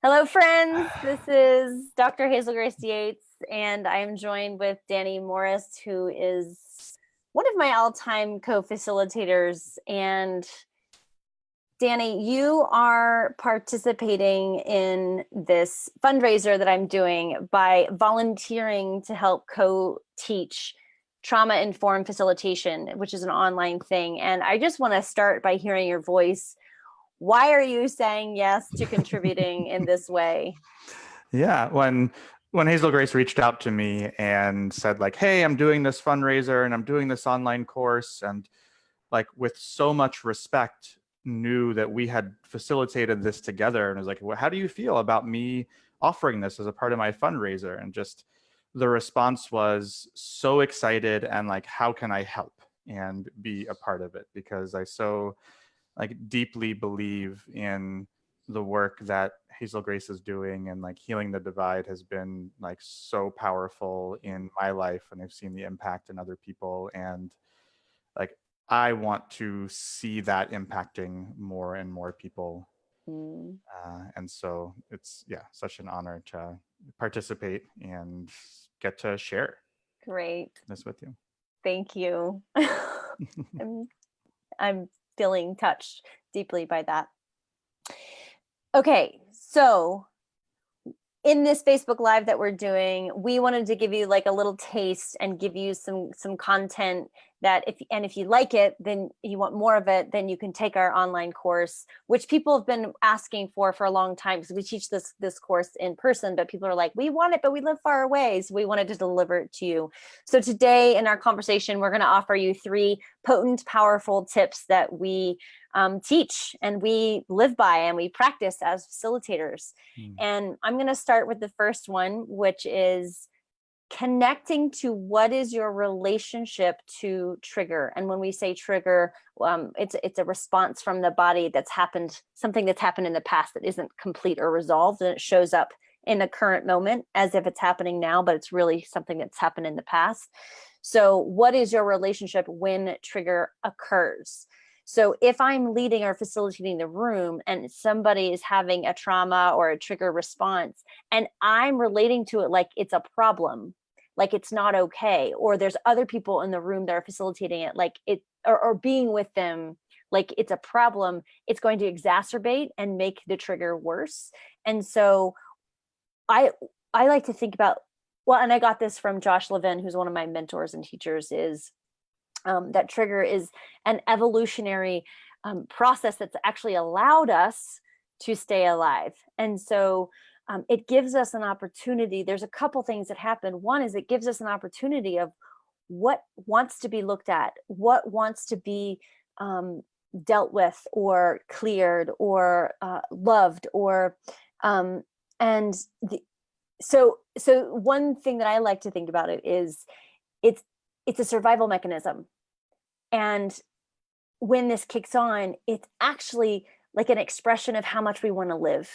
Hello, friends. This is Dr. Hazel-Grace Yates, and I am joined with Danny Morris, who is one of my all-time co-facilitators. And Danny, you are participating in this fundraiser that I'm doing by volunteering to help co-teach Trauma-Informed Facilitation, which is an online thing. And I just want to start by hearing your voice. Why are you saying yes to contributing in this way? Yeah, when Hazel Grace reached out to me and said like, "Hey, I'm doing this fundraiser and I'm doing this online course," and like with so much respect, knew that we had facilitated this together, and was like, "Well, how do you feel about me offering this as a part of my fundraiser?" And just the response was so excited and like, "How can I help and be a part of it?" Because I so like deeply believe in the work that Hazel Grace is doing, and like healing the divide has been like so powerful in my life, and I've seen the impact in other people, and like I want to see that impacting more and more people. Mm, And so it's such an honor to participate and get to share great. this with you. Thank you. I'm I'm feeling touched deeply by that. Okay, so in this Facebook Live that we're doing, we wanted to give you like a little taste and give you some content that if you like it, then you want more of it, then you can take our online course, which people have been asking for a long time, because we teach this course in person, but people are like, we want it, but we live far away. So we wanted to deliver it to you. So today in our conversation, we're going to offer you 3 potent, powerful tips that we teach and we live by and we practice as facilitators. And I'm going to start with the first one, which is connecting to what is your relationship to trigger. And when we say trigger, it's a response from the body that's happened, something that's happened in the past that isn't complete or resolved, and it shows up in the current moment as if it's happening now, but it's really something that's happened in the past. So what is your relationship when trigger occurs? So if I'm leading or facilitating the room and somebody is having a trauma or a trigger response, and I'm relating to it like it's a problem, like it's not okay, or there's other people in the room that are facilitating it like it, or being with them like it's a problem, it's going to exacerbate and make the trigger worse. And so I I like to think about, well, and I got this from Josh Levin, who's one of my mentors and teachers, is that trigger is an evolutionary process that's actually allowed us to stay alive. And so it gives us an opportunity. There's a couple things that happen. One is it gives us an opportunity of what wants to be looked at, what wants to be dealt with or cleared or loved, or and the, so one thing that I like to think about it is it's it's a survival mechanism. And when this kicks on, it's actually like an expression of how much we want to live.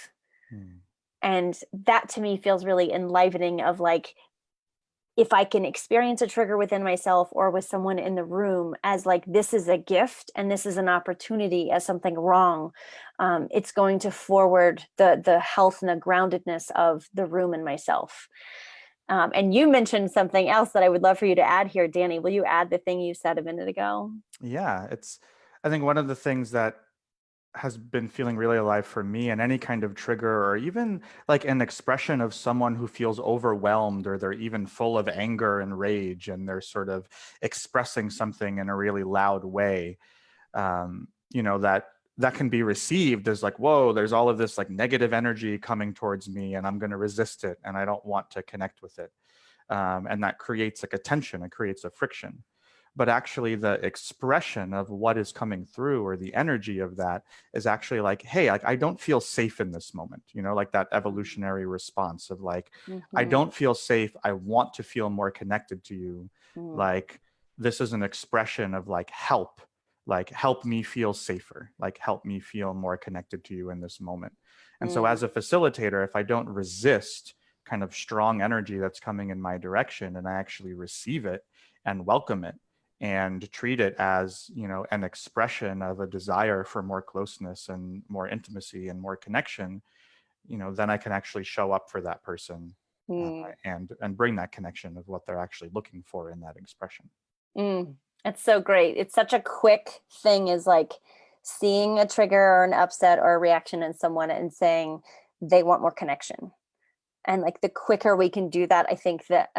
Hmm. And that to me feels really enlivening, of like, if I can experience a trigger within myself or with someone in the room as like, this is a gift and this is an opportunity as something wrong, it's going to forward the health and the groundedness of the room and myself. And you mentioned something else that I would love for you to add here, Danny. Will you add the thing you said a minute ago? Yeah, I think one of the things that has been feeling really alive for me, and any kind of trigger or even like an expression of someone who feels overwhelmed, or they're even full of anger and rage and they're sort of expressing something in a really loud way, that can be received as like, whoa, there's all of this like negative energy coming towards me and I'm going to resist it and I don't want to connect with it. And that creates like a tension, it creates a friction. But actually the expression of what is coming through, or the energy of that, is actually like, hey, like I don't feel safe in this moment, like that evolutionary response of like, I Mm-hmm. don't feel safe, I want to feel more connected to you. Mm-hmm. Like this is an expression of like help me feel safer, like help me feel more connected to you in this moment. And so as a facilitator, if I don't resist kind of strong energy that's coming in my direction, and I actually receive it and welcome it and treat it as, an expression of a desire for more closeness and more intimacy and more connection, then I can actually show up for that person Mm. and bring that connection of what they're actually looking for in that expression. Mm. It's so great. It's such a quick thing, is like seeing a trigger or an upset or a reaction in someone and saying they want more connection. And like the quicker we can do that, I think that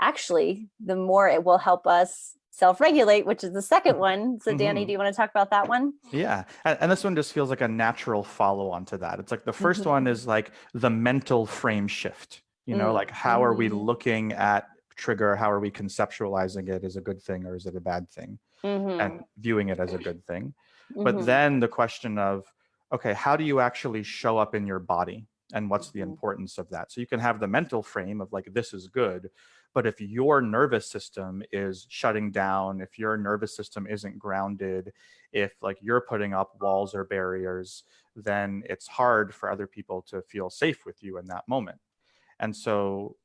actually the more it will help us self-regulate, which is the second one. So Danny, do you want to talk about that one? Yeah. And this one just feels like a natural follow on to that. It's like the first Mhm. one is like the mental frame shift, like how are we looking at trigger? How are we conceptualizing it as a good thing or is it a bad thing? And viewing it as a good thing. But then the question of, okay, how do you actually show up in your body? And what's the importance of that? So you can have the mental frame of like, this is good. But if your nervous system is shutting down, if your nervous system isn't grounded, if like you're putting up walls or barriers, then it's hard for other people to feel safe with you in that moment. And so,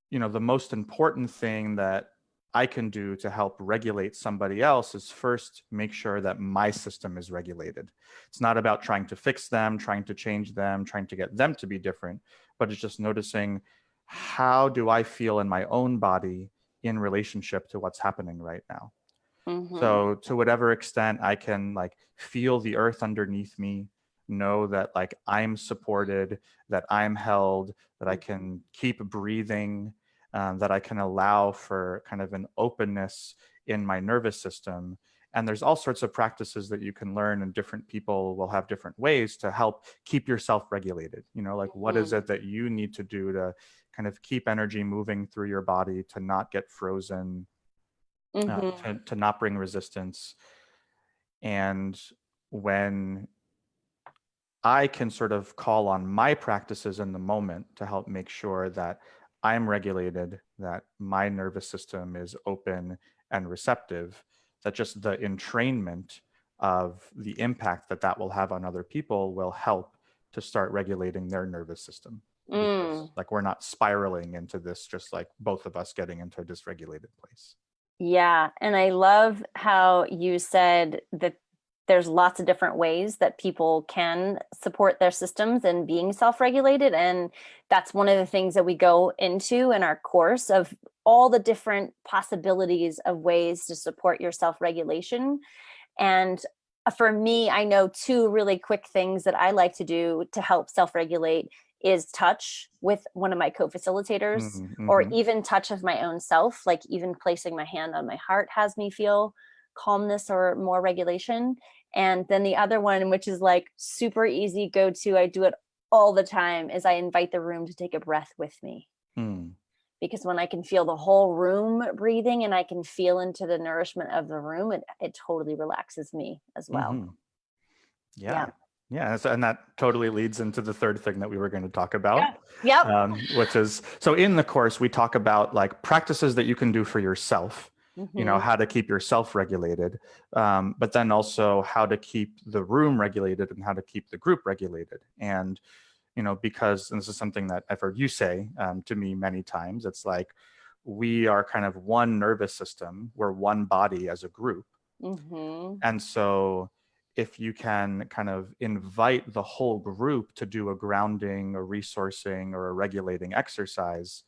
the most important thing that I can do to help regulate somebody else is first make sure that my system is regulated. It's not about trying to fix them, trying to change them, trying to get them to be different, but it's just noticing, how do I feel in my own body in relationship to what's happening right now? So to whatever extent I can like feel the earth underneath me, know that like I'm supported, that I'm held, that I can keep breathing, that I can allow for kind of an openness in my nervous system. And there's all sorts of practices that you can learn, and different people will have different ways to help keep yourself regulated. Like what is it that you need to do to kind of keep energy moving through your body, to not get frozen, to not bring resistance. And when I can sort of call on my practices in the moment to help make sure that I'm regulated, that my nervous system is open and receptive, that just the entrainment of the impact that will have on other people will help to start regulating their nervous system. Because like we're not spiraling into this, just like both of us getting into a dysregulated place. Yeah. And I love how you said that there's lots of different ways that people can support their systems and being self-regulated. And that's one of the things that we go into in our course, of all the different possibilities of ways to support your self-regulation. And for me, I know two really quick things that I like to do to help self-regulate is touch with one of my co-facilitators, or even touch of my own self, like even placing my hand on my heart has me feel calmness or more regulation. And then the other one, which is like super easy go to, I do it all the time, is I invite the room to take a breath with me. Because when I can feel the whole room breathing and I can feel into the nourishment of the room, it totally relaxes me as well. Yeah. And that totally leads into the third thing that we were going to talk about. Yep. Which is, so in the course, we talk about like practices that you can do for yourself, how to keep yourself regulated, but then also how to keep the room regulated and how to keep the group regulated. And, because, and this is something that I've heard you say to me many times, it's like, we are kind of one nervous system, we're one body as a group. And so if you can kind of invite the whole group to do a grounding, a resourcing, or a regulating exercise,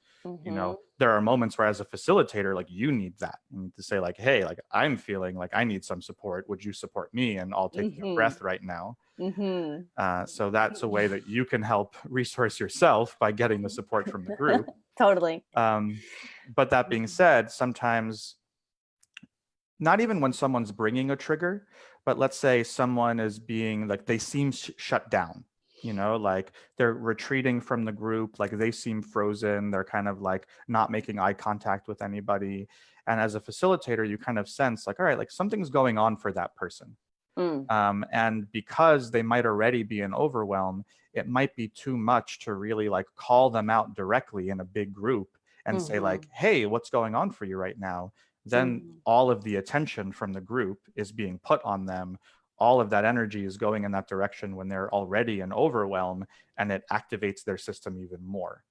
there are moments where as a facilitator, like you need that. You need to say like, hey, like I'm feeling like I need some support. Would you support me? And I'll take a breath right now. So that's a way that you can help resource yourself by getting the support from the group. Totally. But that being said, sometimes, not even when someone's bringing a trigger, but let's say someone is being like, they seem shut down, like they're retreating from the group, like they seem frozen, they're kind of like not making eye contact with anybody. And as a facilitator, you kind of sense like, all right, like something's going on for that person. And because they might already be in overwhelm, it might be too much to really like call them out directly in a big group and say like, hey, what's going on for you right now? Then all of the attention from the group is being put on them. All of that energy is going in that direction when they're already in overwhelm, and it activates their system even more.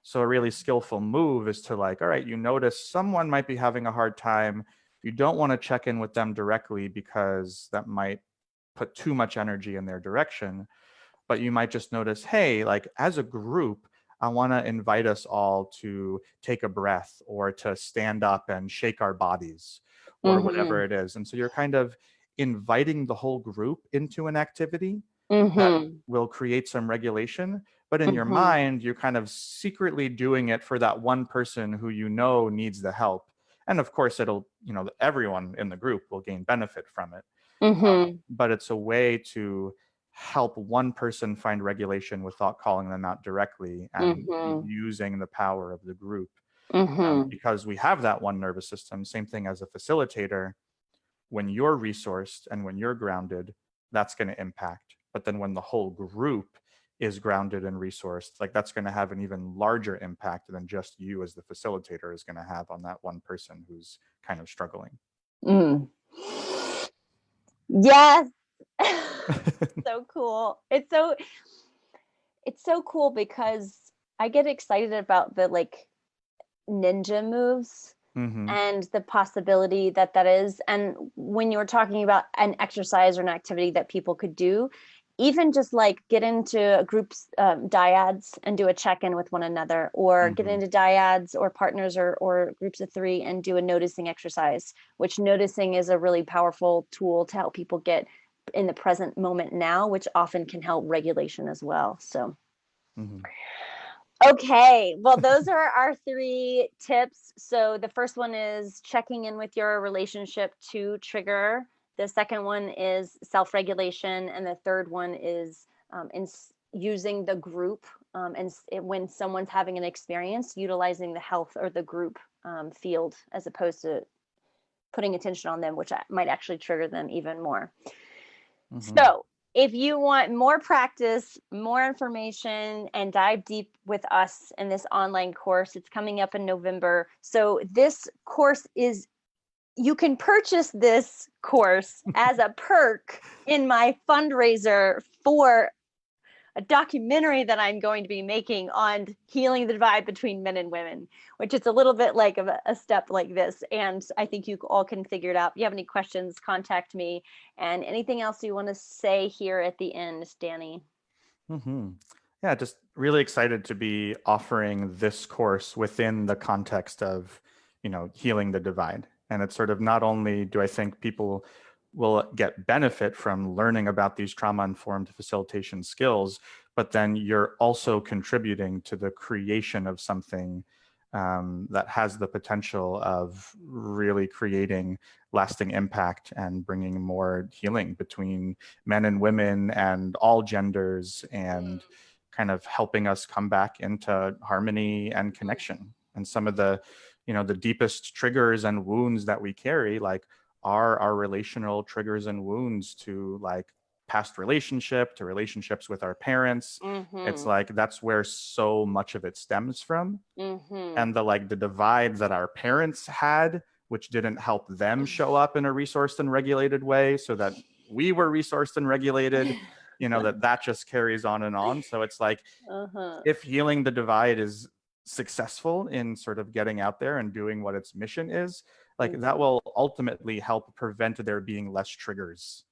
So a really skillful move is to like, all right, you notice someone might be having a hard time. You don't want to check in with them directly because that might put too much energy in their direction. but you might just notice, hey, like as a group, I want to invite us all to take a breath or to stand up and shake our bodies or Mm-hmm. whatever it is. And so you're kind of inviting the whole group into an activity that Mm-hmm. will create some regulation. But in your Mm-hmm. mind, you're kind of secretly doing it for that one person who you know needs the help. And of course, it'll, everyone in the group will gain benefit from it. Mm-hmm. But it's a way to help one person find regulation without calling them out directly and Mm-hmm. using the power of the group. Mm-hmm. Because we have that one nervous system, same thing as a facilitator. When you're resourced and when you're grounded, that's going to impact. But then when the whole group is grounded and resourced, like that's going to have an even larger impact than just you as the facilitator is going to have on that one person who's kind of struggling. Mm. Yes. So cool. It's so cool because I get excited about the like ninja moves Mm-hmm. and the possibility that that is. And when you were talking about an exercise or an activity that people could do, even just like get into groups, dyads, and do a check-in with one another, or get Mm-hmm. into dyads or partners or groups of 3 and do a noticing exercise, which noticing is a really powerful tool to help people get in the present moment now, which often can help regulation as well. So Mm-hmm. okay, well, those are our 3 tips. So the first one is checking in with your relationship to trigger. The second one is self-regulation, and the third one is using the group, when someone's having an experience, utilizing the health or the group field as opposed to putting attention on them, which might actually trigger them even more. Mm-hmm. So if you want more practice, more information, and dive deep with us in this online course, it's coming up in November. So this course you can purchase this course as a perk in my fundraiser for a documentary that I'm going to be making on healing the divide between men and women, which is a little bit like a step like this. And I think you all can figure it out. If you have any questions, contact me. And anything else you want to say here at the end, Danny? Mm-hmm. Yeah, just really excited to be offering this course within the context of, healing the divide. And it's sort of not only do I think people will get benefit from learning about these trauma-informed facilitation skills, but then you're also contributing to the creation of something that has the potential of really creating lasting impact and bringing more healing between men and women and all genders, and kind of helping us come back into harmony and connection. And some of the the deepest triggers and wounds that we carry, like, are our relational triggers and wounds to, like, past relationship, to relationships with our parents. It's Mm-hmm. like that's where so much of it stems from. Mm-hmm. And the divide that our parents had, which didn't help them show up in a resourced and regulated way, so that we were resourced and regulated, that just carries on and on. So it's like, Uh-huh. if healing the divide is successful in sort of getting out there and doing what its mission is, like, that will ultimately help prevent there being less triggers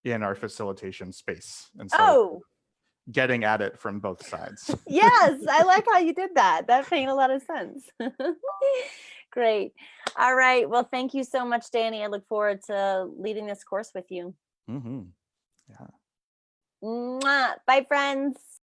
in our facilitation space. And so Oh, getting at it from both sides. yes, I like how you did that. That made a lot of sense. Great. All right. Well, thank you so much, Danny. I look forward to leading this course with you. Mm-hmm. Yeah. Mwah. Bye, friends.